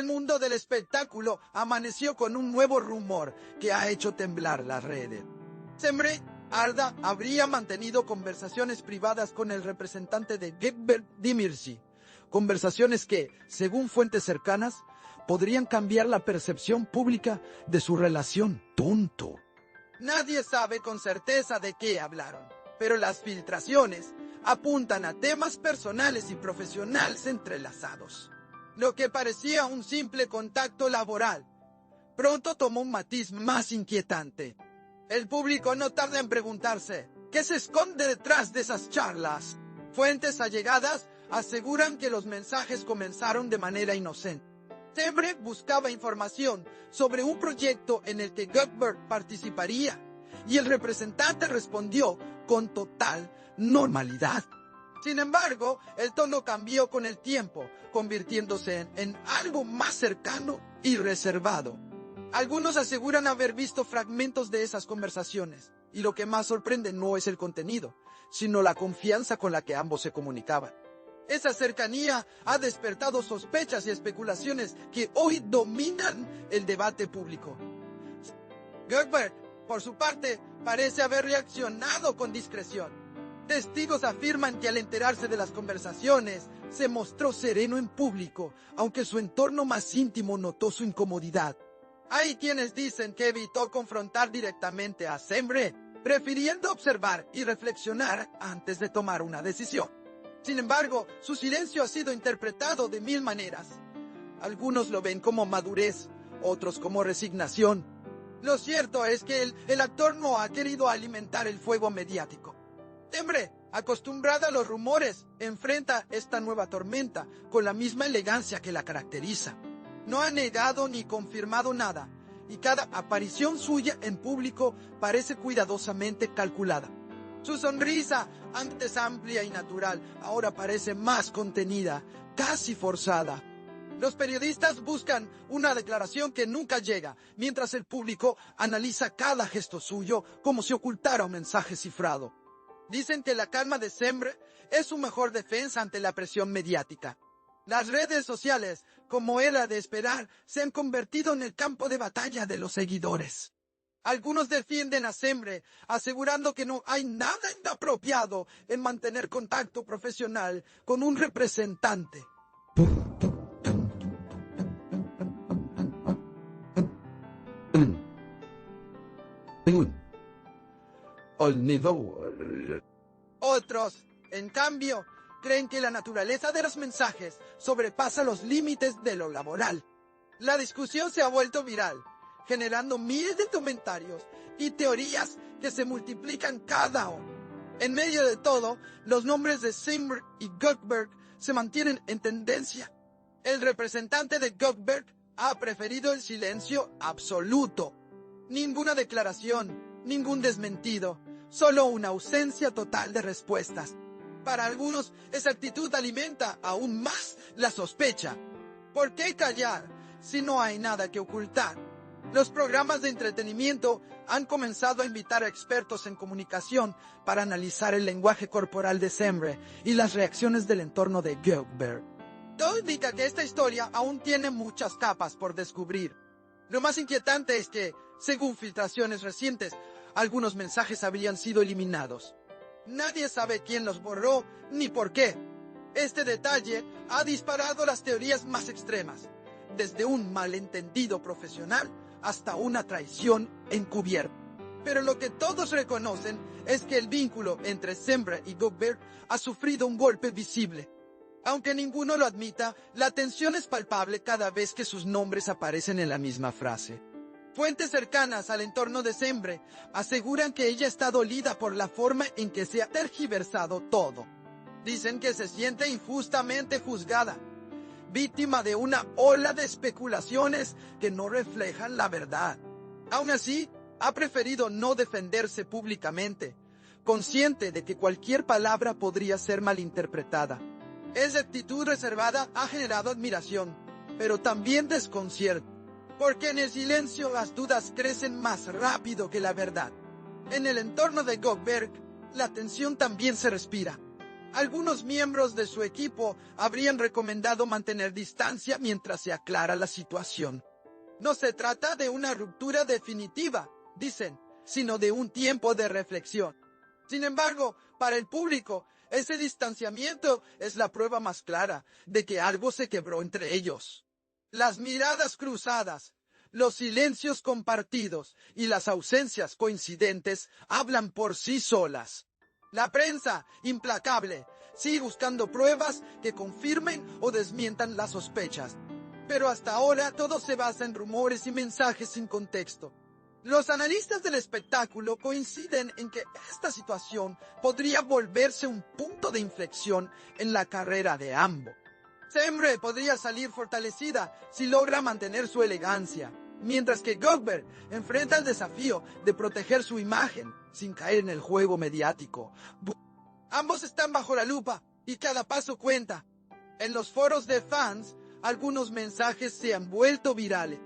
mundo del espectáculo amaneció con un nuevo rumor que ha hecho temblar las redes. Semre Arda habría mantenido conversaciones privadas con el representante de Gökberk Demirci. Conversaciones que, según fuentes cercanas, podrían cambiar la percepción pública de su relación. Tonto. Nadie sabe con certeza de qué hablaron, pero las filtraciones apuntan a temas personales y profesionales entrelazados. Lo que parecía un simple contacto laboral, pronto tomó un matiz más inquietante. El público no tarda en preguntarse, ¿qué se esconde detrás de esas charlas? Fuentes allegadas aseguran que los mensajes comenzaron de manera inocente. Semre buscaba información sobre un proyecto en el que Gökberk participaría, y el representante respondió con total normalidad. Sin embargo, el tono cambió con el tiempo, convirtiéndose en algo más cercano y reservado. Algunos aseguran haber visto fragmentos de esas conversaciones, y lo que más sorprende no es el contenido, sino la confianza con la que ambos se comunicaban. Esa cercanía ha despertado sospechas y especulaciones que hoy dominan el debate público. Gökberk, por su parte, parece haber reaccionado con discreción. Testigos afirman que al enterarse de las conversaciones, se mostró sereno en público, aunque su entorno más íntimo notó su incomodidad. Hay quienes dicen que evitó confrontar directamente a Semre, prefiriendo observar y reflexionar antes de tomar una decisión. Sin embargo, su silencio ha sido interpretado de mil maneras. Algunos lo ven como madurez, otros como resignación. Lo cierto es que el actor no ha querido alimentar el fuego mediático. Semre, acostumbrada a los rumores, enfrenta esta nueva tormenta con la misma elegancia que la caracteriza. No ha negado ni confirmado nada, y cada aparición suya en público parece cuidadosamente calculada. Su sonrisa, antes amplia y natural, ahora parece más contenida, casi forzada. Los periodistas buscan una declaración que nunca llega, mientras el público analiza cada gesto suyo como si ocultara un mensaje cifrado. Dicen que la calma de Semre es su mejor defensa ante la presión mediática. Las redes sociales, como era de esperar, se han convertido en el campo de batalla de los seguidores. Algunos defienden a Semre, asegurando que no hay nada inapropiado en mantener contacto profesional con un representante. Otros, en cambio, creen que la naturaleza de los mensajes sobrepasa los límites de lo laboral. La discusión se ha vuelto viral, generando miles de comentarios y teorías que se multiplican cada hora. En medio de todo, los nombres de Semre y Gökberk se mantienen en tendencia. El representante de Gökberk ha preferido el silencio absoluto. Ninguna declaración, ningún desmentido, solo una ausencia total de respuestas. Para algunos, esa actitud alimenta aún más la sospecha. ¿Por qué callar si no hay nada que ocultar? Los programas de entretenimiento han comenzado a invitar a expertos en comunicación para analizar el lenguaje corporal de Semre y las reacciones del entorno de Gökberk. Todo indica que esta historia aún tiene muchas capas por descubrir. Lo más inquietante es que, según filtraciones recientes, algunos mensajes habrían sido eliminados. Nadie sabe quién los borró ni por qué. Este detalle ha disparado las teorías más extremas, desde un malentendido profesional hasta una traición encubierta. Pero lo que todos reconocen es que el vínculo entre Semre y Gökberk ha sufrido un golpe visible. Aunque ninguno lo admita, la tensión es palpable cada vez que sus nombres aparecen en la misma frase. Fuentes cercanas al entorno de Semre aseguran que ella está dolida por la forma en que se ha tergiversado todo. Dicen que se siente injustamente juzgada, víctima de una ola de especulaciones que no reflejan la verdad. Aún así, ha preferido no defenderse públicamente, consciente de que cualquier palabra podría ser malinterpretada. Esa actitud reservada ha generado admiración, pero también desconcierto, porque en el silencio las dudas crecen más rápido que la verdad. En el entorno de Gökberk, la tensión también se respira. Algunos miembros de su equipo habrían recomendado mantener distancia mientras se aclara la situación. No se trata de una ruptura definitiva, dicen, sino de un tiempo de reflexión. Sin embargo, para el público, ese distanciamiento es la prueba más clara de que algo se quebró entre ellos. Las miradas cruzadas, los silencios compartidos y las ausencias coincidentes hablan por sí solas. La prensa, implacable, sigue buscando pruebas que confirmen o desmientan las sospechas. Pero hasta ahora todo se basa en rumores y mensajes sin contexto. Los analistas del espectáculo coinciden en que esta situación podría volverse un punto de inflexión en la carrera de ambos. Sembre podría salir fortalecida si logra mantener su elegancia, mientras que Goldberg enfrenta el desafío de proteger su imagen sin caer en el juego mediático. Ambos están bajo la lupa y cada paso cuenta. En los foros de fans, algunos mensajes se han vuelto virales.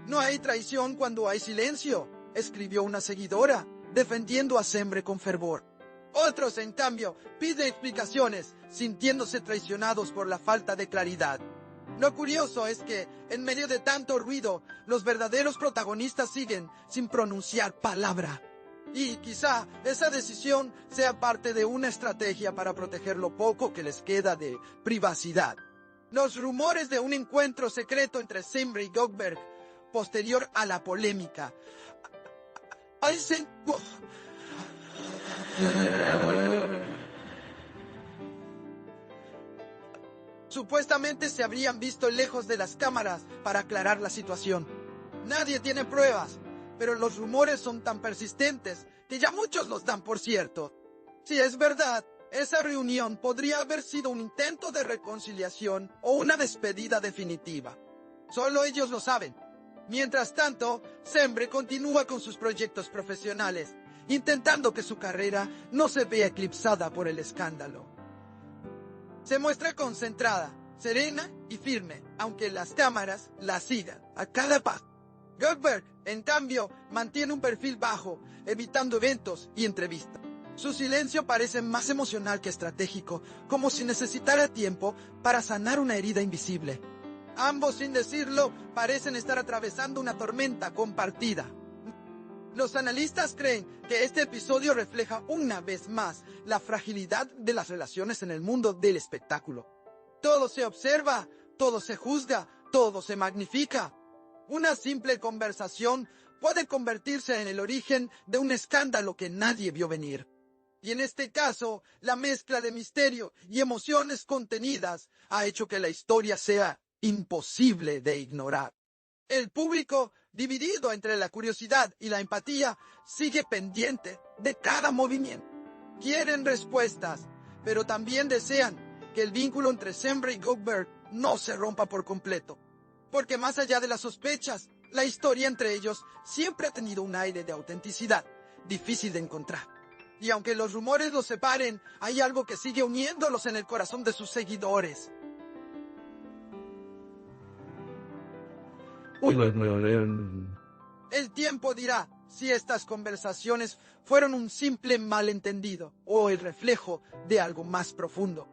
No hay traición cuando hay silencio, escribió una seguidora, defendiendo a Sembre con fervor. Otros, en cambio, piden explicaciones, sintiéndose traicionados por la falta de claridad. Lo curioso es que, en medio de tanto ruido, los verdaderos protagonistas siguen sin pronunciar palabra. Y quizá esa decisión sea parte de una estrategia para proteger lo poco que les queda de privacidad. Los rumores de un encuentro secreto entre Sembre y Goldberg, posterior a la polémica, supuestamente se habrían visto lejos de las cámaras para aclarar la situación. Nadie tiene pruebas, pero los rumores son tan persistentes que ya muchos los dan por cierto. Si es verdad, esa reunión podría haber sido un intento de reconciliación o una despedida definitiva. Solo ellos lo saben. Mientras tanto, Sembre continúa con sus proyectos profesionales, intentando que su carrera no se vea eclipsada por el escándalo. Se muestra concentrada, serena y firme, aunque las cámaras la sigan a cada paso. Goldberg, en cambio, mantiene un perfil bajo, evitando eventos y entrevistas. Su silencio parece más emocional que estratégico, como si necesitara tiempo para sanar una herida invisible. Ambos, sin decirlo, parecen estar atravesando una tormenta compartida. Los analistas creen que este episodio refleja una vez más la fragilidad de las relaciones en el mundo del espectáculo. Todo se observa, todo se juzga, todo se magnifica. Una simple conversación puede convertirse en el origen de un escándalo que nadie vio venir. Y en este caso, la mezcla de misterio y emociones contenidas ha hecho que la historia sea imposible de ignorar. El público, dividido entre la curiosidad y la empatía, sigue pendiente de cada movimiento. Quieren respuestas, pero también desean que el vínculo entre Sembre y Goldberg no se rompa por completo. Porque más allá de las sospechas, la historia entre ellos siempre ha tenido un aire de autenticidad, difícil de encontrar. Y aunque los rumores los separen, hay algo que sigue uniéndolos en el corazón de sus seguidores. El tiempo dirá si estas conversaciones fueron un simple malentendido o el reflejo de algo más profundo.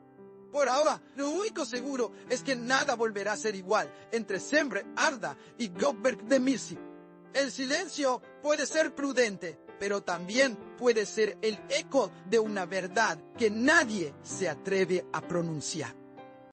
Por ahora, lo único seguro es que nada volverá a ser igual entre Sembre, Arda y Goldberg de Mirzi. El silencio puede ser prudente, pero también puede ser el eco de una verdad que nadie se atreve a pronunciar.